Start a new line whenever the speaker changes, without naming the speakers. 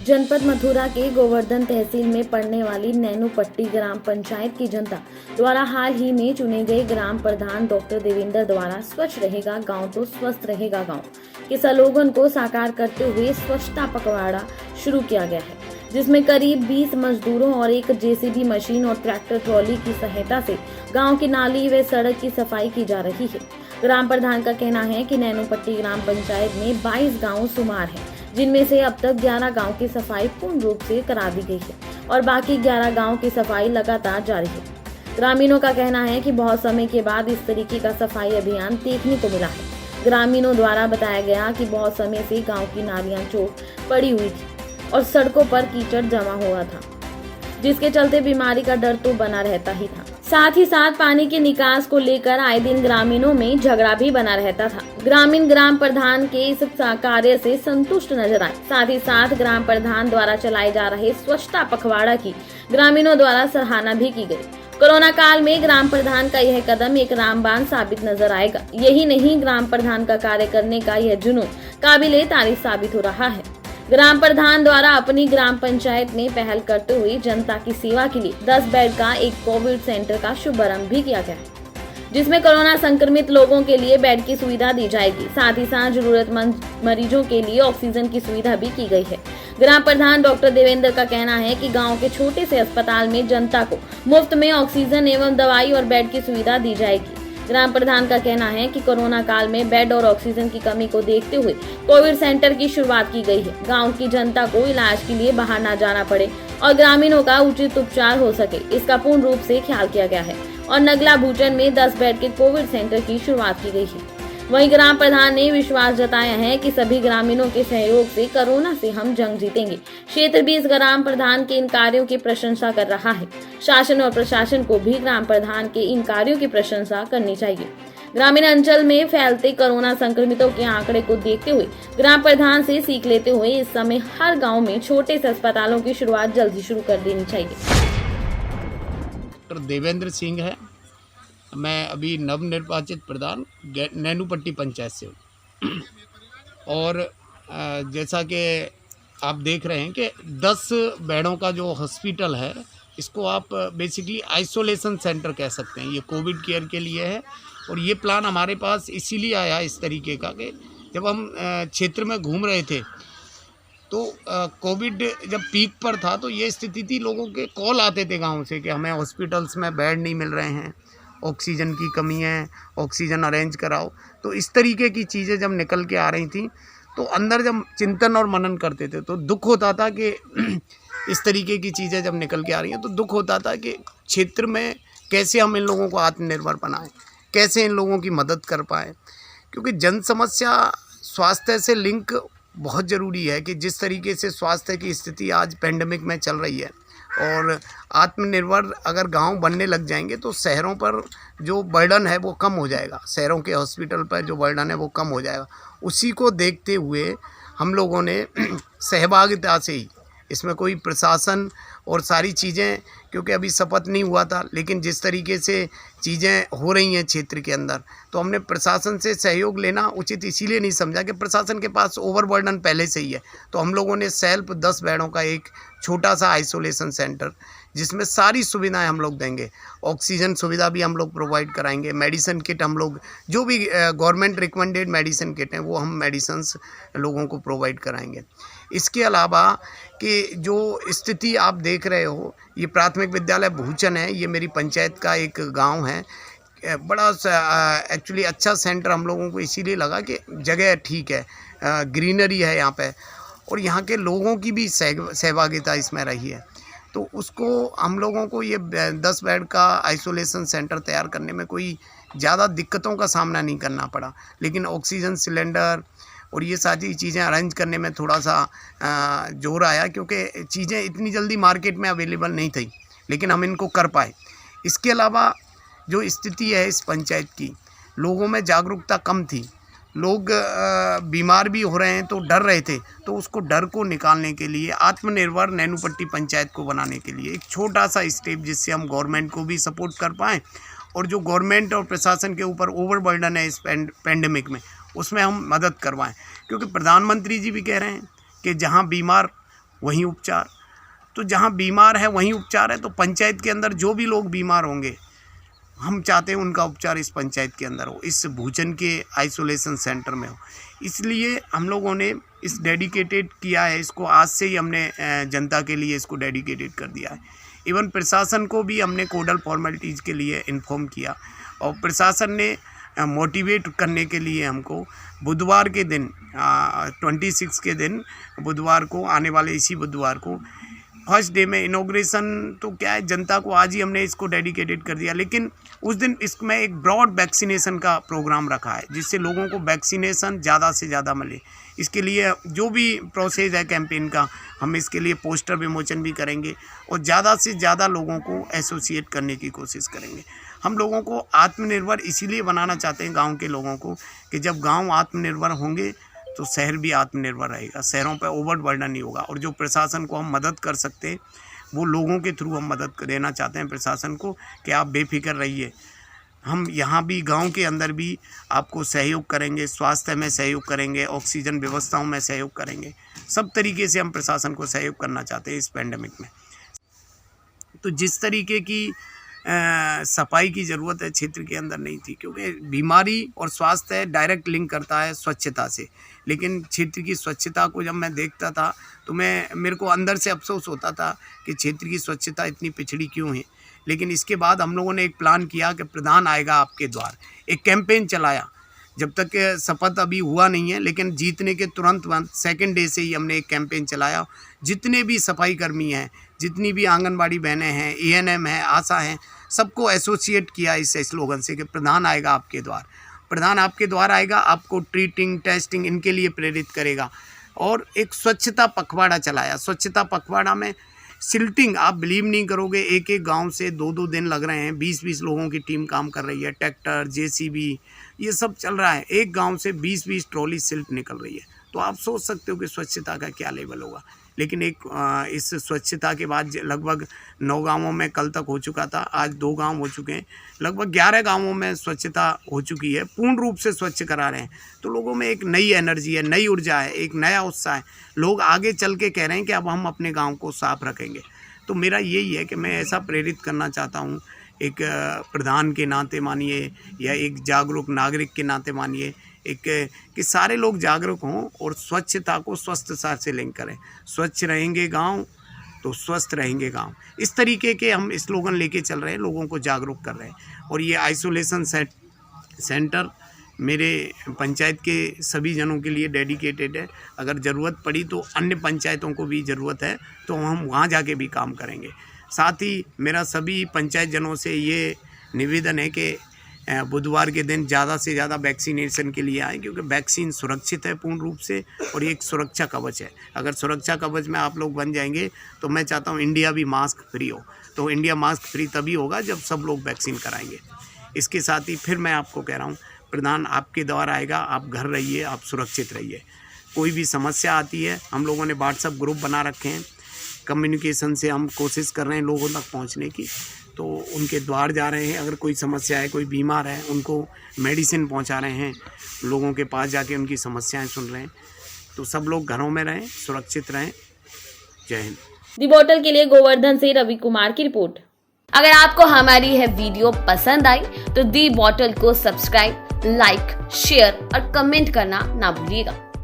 जनपद मथुरा के गोवर्धन तहसील में पड़ने वाली नैनूपट्टी ग्राम पंचायत की जनता द्वारा हाल ही में चुने गए ग्राम प्रधान डॉक्टर देवेंद्र द्वारा स्वच्छ रहेगा गांव तो स्वस्थ रहेगा गांव के स्लोगन को साकार करते हुए स्वच्छता पखवाड़ा शुरू किया गया है, जिसमें करीब 20 मजदूरों और एक जेसीबी मशीन और ट्रैक्टर ट्रॉली की सहायता से गांव की नाली व सड़क की सफाई की जा रही है। ग्राम प्रधान का कहना है कि नैनूपट्टी ग्राम पंचायत में 22 गांव शुमार हैं, जिनमें से अब तक 11 गांव की सफाई पूर्ण रूप से करा दी गई है और बाकी 11 गांव की सफाई लगातार जारी है। ग्रामीणों का कहना है कि बहुत समय के बाद इस तरीके का सफाई अभियान देखने को मिला है। ग्रामीणों द्वारा बताया गया कि बहुत समय से गांव की नालियां चौक पड़ी हुई थी और सड़कों पर कीचड़ जमा हुआ था, जिसके चलते बीमारी का डर तो बना रहता ही था। साथ ही साथ पानी के निकास को लेकर आए दिन ग्रामीणों में झगड़ा भी बना रहता था। ग्रामीण ग्राम प्रधान के इस कार्य से संतुष्ट नजर आए। साथ ही साथ ग्राम प्रधान द्वारा चलाए जा रहे स्वच्छता पखवाड़ा की ग्रामीणों द्वारा सराहना भी की गई। कोरोना काल में ग्राम प्रधान का यह कदम एक रामबाण साबित नजर आएगा। यही नहीं, ग्राम प्रधान का कार्य करने का यह जुनून काबिले तारीफ साबित हो रहा है। ग्राम प्रधान द्वारा अपनी ग्राम पंचायत में पहल करते हुए जनता की सेवा के लिए 10 बेड का एक कोविड सेंटर का शुभारंभ भी किया गया है, जिसमें कोरोना संक्रमित लोगों के लिए बेड की सुविधा दी जाएगी। साथ ही साथ जरूरतमंद मरीजों के लिए ऑक्सीजन की सुविधा भी की गई है। ग्राम प्रधान डॉक्टर देवेंद्र का कहना है कि गांव के छोटे से अस्पताल में जनता को मुफ्त में ऑक्सीजन एवं दवाई और बेड की सुविधा दी जाएगी। ग्राम प्रधान का कहना है कि कोरोना काल में बेड और ऑक्सीजन की कमी को देखते हुए कोविड सेंटर की शुरुआत की गई है। गांव की जनता को इलाज के लिए बाहर न जाना पड़े और ग्रामीणों का उचित उपचार हो सके, इसका पूर्ण रूप से ख्याल किया गया है और नगला भूचन में 10 बेड के कोविड सेंटर की शुरुआत की गई है। वहीं ग्राम प्रधान ने विश्वास जताया है कि सभी ग्रामीणों के सहयोग से कोरोना से हम जंग जीतेंगे। क्षेत्र भी इस ग्राम प्रधान के इन कार्यों की प्रशंसा कर रहा है। शासन और प्रशासन को भी ग्राम प्रधान के इन कार्यों की प्रशंसा करनी चाहिए। ग्रामीण अंचल में फैलते कोरोना संक्रमितों के आंकड़े को देखते हुए ग्राम प्रधान से सीख लेते हुए इस समय हर गाँव में छोटे से अस्पतालों की शुरुआत जल्दी शुरू कर देनी चाहिए।
डॉक्टर देवेंद्र सिंह है, मैं अभी नवनिर्वाचित प्रधान नैनूपट्टी पंचायत से हूँ। और जैसा कि आप देख रहे हैं कि 10 बेडों का जो हॉस्पिटल है, इसको आप बेसिकली आइसोलेशन सेंटर कह सकते हैं। ये कोविड केयर के लिए है और ये प्लान हमारे पास इसीलिए आया इस तरीके का कि जब हम क्षेत्र में घूम रहे थे तो कोविड जब पीक पर था तो ये स्थिति थी, लोगों के कॉल आते थे गाँव से कि हमें हॉस्पिटल्स में बेड नहीं मिल रहे हैं, ऑक्सीजन की कमी है, ऑक्सीजन अरेंज कराओ। तो इस तरीके की चीज़ें जब निकल के आ रही थी तो अंदर जब चिंतन और मनन करते थे तो दुख होता था कि इस तरीके की चीज़ें जब निकल के आ रही हैं तो दुख होता था कि क्षेत्र में कैसे हम इन लोगों को आत्मनिर्भर बनाएं, कैसे इन लोगों की मदद कर पाएँ। क्योंकि जन समस्या स्वास्थ्य से लिंक बहुत ज़रूरी है कि जिस तरीके से स्वास्थ्य की स्थिति आज पेंडेमिक में चल रही है और आत्मनिर्भर अगर गांव बनने लग जाएंगे तो शहरों पर जो बर्डन है वो कम हो जाएगा, शहरों के हॉस्पिटल पर जो बर्डन है वो कम हो जाएगा। उसी को देखते हुए हम लोगों ने सहभागिता से ही, इसमें कोई प्रशासन और सारी चीज़ें, क्योंकि अभी शपथ नहीं हुआ था, लेकिन जिस तरीके से चीज़ें हो रही हैं क्षेत्र के अंदर, तो हमने प्रशासन से सहयोग लेना उचित इसीलिए नहीं समझा कि प्रशासन के पास ओवरबर्डन पहले से ही है। तो हम लोगों ने सेल्फ 10 बेडों का एक छोटा सा आइसोलेशन सेंटर, जिसमें सारी सुविधाएं हम लोग देंगे, ऑक्सीजन सुविधा भी हम लोग प्रोवाइड कराएंगे, मेडिसिन किट हम लोग जो भी गवर्नमेंट रिकमेंडेड मेडिसिन किट हैं वो हम मेडिसिन्स लोगों को प्रोवाइड कराएंगे। इसके अलावा कि जो स्थिति आप देख रहे हो, ये प्राथमिक विद्यालय भूचन है, ये मेरी पंचायत का एक गांव है। बड़ा एक्चुअली अच्छा सेंटर हम लोगों को इसीलिए लगा कि जगह ठीक है, ग्रीनरी है यहाँ पे और यहाँ के लोगों की भी सहभागिता इसमें रही है। तो उसको हम लोगों को ये 10 बेड का आइसोलेशन सेंटर तैयार करने में कोई ज़्यादा दिक्कतों का सामना नहीं करना पड़ा, लेकिन ऑक्सीजन सिलेंडर और ये सारी चीज़ें अरेंज करने में थोड़ा सा जोर आया, क्योंकि चीज़ें इतनी जल्दी मार्केट में अवेलेबल नहीं थी, लेकिन हम इनको कर पाए। इसके अलावा जो स्थिति है इस पंचायत की, लोगों में जागरूकता कम थी, लोग बीमार भी हो रहे हैं तो डर रहे थे। तो उसको डर को निकालने के लिए आत्मनिर्भर नैनूपट्टी पंचायत को बनाने के लिए एक छोटा सा स्टेप, जिससे हम गवर्नमेंट को भी सपोर्ट कर पाएँ और जो गवर्नमेंट और प्रशासन के ऊपर ओवरबर्डन है इस पेंडेमिक में, उसमें हम मदद करवाएं। क्योंकि प्रधानमंत्री जी भी कह रहे हैं कि जहां बीमार वहीं उपचार। तो जहाँ बीमार है वहीं उपचार है। तो पंचायत के अंदर जो भी लोग बीमार होंगे, हम चाहते हैं उनका उपचार इस पंचायत के अंदर हो, इस भूचन के आइसोलेशन सेंटर में हो। इसलिए हम लोगों ने इस डेडिकेटेड किया है इसको, आज से ही हमने जनता के लिए इसको डेडिकेटेड कर दिया है। इवन प्रशासन को भी हमने कोडल फॉर्मेलिटीज़ के लिए इन्फॉर्म किया, और प्रशासन ने मोटिवेट करने के लिए हमको बुधवार के दिन 26 के दिन बुधवार को, आने वाले इसी बुधवार को फर्स्ट डे में इनॉग्रेशन, तो क्या है जनता को आज ही हमने इसको डेडिकेटेड कर दिया, लेकिन उस दिन इसमें एक ब्रॉड वैक्सीनेशन का प्रोग्राम रखा है जिससे लोगों को वैक्सीनेशन ज़्यादा से ज़्यादा मिले। इसके लिए जो भी प्रोसेस है कैंपेन का, हम इसके लिए पोस्टर विमोचन भी करेंगे और ज़्यादा से ज़्यादा लोगों को एसोसिएट करने की कोशिश करेंगे। हम लोगों को आत्मनिर्भर इसीलिए बनाना चाहते हैं गाँव के लोगों को, कि जब गाँव आत्मनिर्भर होंगे तो शहर भी आत्मनिर्भर रहेगा, शहरों पर ओवर बर्डन नहीं होगा। और जो प्रशासन को हम मदद कर सकते हैं वो लोगों के थ्रू हम मदद देना चाहते हैं प्रशासन को, कि आप बेफिक्र रहिए, हम यहाँ भी गांव के अंदर भी आपको सहयोग करेंगे, स्वास्थ्य में सहयोग करेंगे, ऑक्सीजन व्यवस्थाओं में सहयोग करेंगे, सब तरीके से हम प्रशासन को सहयोग करना चाहते हैं इस पैंडेमिक में। तो जिस तरीके की सफाई की ज़रूरत है क्षेत्र के अंदर नहीं थी, क्योंकि बीमारी और स्वास्थ्य डायरेक्ट लिंक करता है स्वच्छता से। लेकिन क्षेत्र की स्वच्छता को जब मैं देखता था तो मेरे को अंदर से अफसोस होता था कि क्षेत्र की स्वच्छता इतनी पिछड़ी क्यों है। लेकिन इसके बाद हम लोगों ने एक प्लान किया कि प्रधान आएगा आपके द्वार, एक कैंपेन चलाया। जब तक शपथ अभी हुआ नहीं है, लेकिन जीतने के तुरंत बाद सेकेंड डे से ही हमने एक कैंपेन चलाया। जितने भी सफाई कर्मी हैं, जितनी भी आंगनबाड़ी बहनें हैं, एएनएम हैं, आशा हैं, सबको एसोसिएट किया इस स्लोगन से कि प्रधान आएगा आपके द्वार। प्रधान आपके द्वार आएगा, आपको ट्रीटिंग, टेस्टिंग इनके लिए प्रेरित करेगा। और एक स्वच्छता पखवाड़ा चलाया। स्वच्छता पखवाड़ा में सिल्टिंग, आप बिलीव नहीं करोगे, एक एक गांव से 2-2 दिन लग रहे हैं, 20-20 लोगों की टीम काम कर रही है, ट्रैक्टर, जेसीबी, ये सब चल रहा है। एक गांव से 20-20 ट्रॉली सिल्ट निकल रही है। तो आप सोच सकते हो कि स्वच्छता का क्या लेवल होगा। लेकिन इस स्वच्छता के बाद लगभग 9 गांवों में कल तक हो चुका था, आज 2 गांव हो चुके हैं, लगभग 11 गांवों में स्वच्छता हो चुकी है, पूर्ण रूप से स्वच्छ करा रहे हैं। तो लोगों में एक नई एनर्जी है, नई ऊर्जा है, एक नया उत्साह है। लोग आगे चल के कह रहे हैं कि अब हम अपने गाँव को साफ रखेंगे। तो मेरा यही है कि मैं ऐसा प्रेरित करना चाहता हूँ, एक प्रधान के नाते मानिए या एक जागरूक नागरिक के नाते मानिए, एक कि सारे लोग जागरूक हों और स्वच्छता को स्वस्थता से लिंक करें। स्वच्छ रहेंगे गांव तो स्वस्थ रहेंगे गांव। इस तरीके के हम स्लोगन लेके चल रहे हैं, लोगों को जागरूक कर रहे हैं। और ये आइसोलेशन सेंटर मेरे पंचायत के सभी जनों के लिए डेडिकेटेड है। अगर ज़रूरत पड़ी तो अन्य पंचायतों को भी ज़रूरत है तो हम वहाँ जाके भी काम करेंगे। साथ ही मेरा सभी पंचायत जनों से ये निवेदन है कि बुधवार के दिन ज़्यादा से ज़्यादा वैक्सीनेशन के लिए आए, क्योंकि वैक्सीन सुरक्षित है पूर्ण रूप से और ये एक सुरक्षा कवच है। अगर सुरक्षा कवच में आप लोग बन जाएंगे तो मैं चाहता हूँ इंडिया भी मास्क फ्री हो। तो इंडिया मास्क फ्री तभी होगा जब सब लोग वैक्सीन कराएंगे। इसके साथ ही फिर मैं आपको कह रहा हूँ, प्रधान आपके द्वार आएगा, आप घर रहिए, आप सुरक्षित रहिए। कोई भी समस्या आती है, हम लोगों ने व्हाट्सएप ग्रुप बना रखे हैं, कम्युनिकेशन से हम कोशिश कर रहे हैं लोगों तक पहुंचने की। तो उनके द्वार जा रहे हैं, अगर कोई समस्या है, कोई बीमार है, उनको मेडिसिन पहुंचा रहे हैं, लोगों के पास जाके उनकी समस्याएं सुन रहे हैं। तो सब लोग घरों में रहें, सुरक्षित रहें। जय हिंद।
दी बॉटल के लिए गोवर्धन से रवि कुमार की रिपोर्ट। अगर आपको हमारी यह वीडियो पसंद आई तो दी बॉटल को सब्सक्राइब, लाइक, शेयर और कमेंट करना ना भूलिएगा।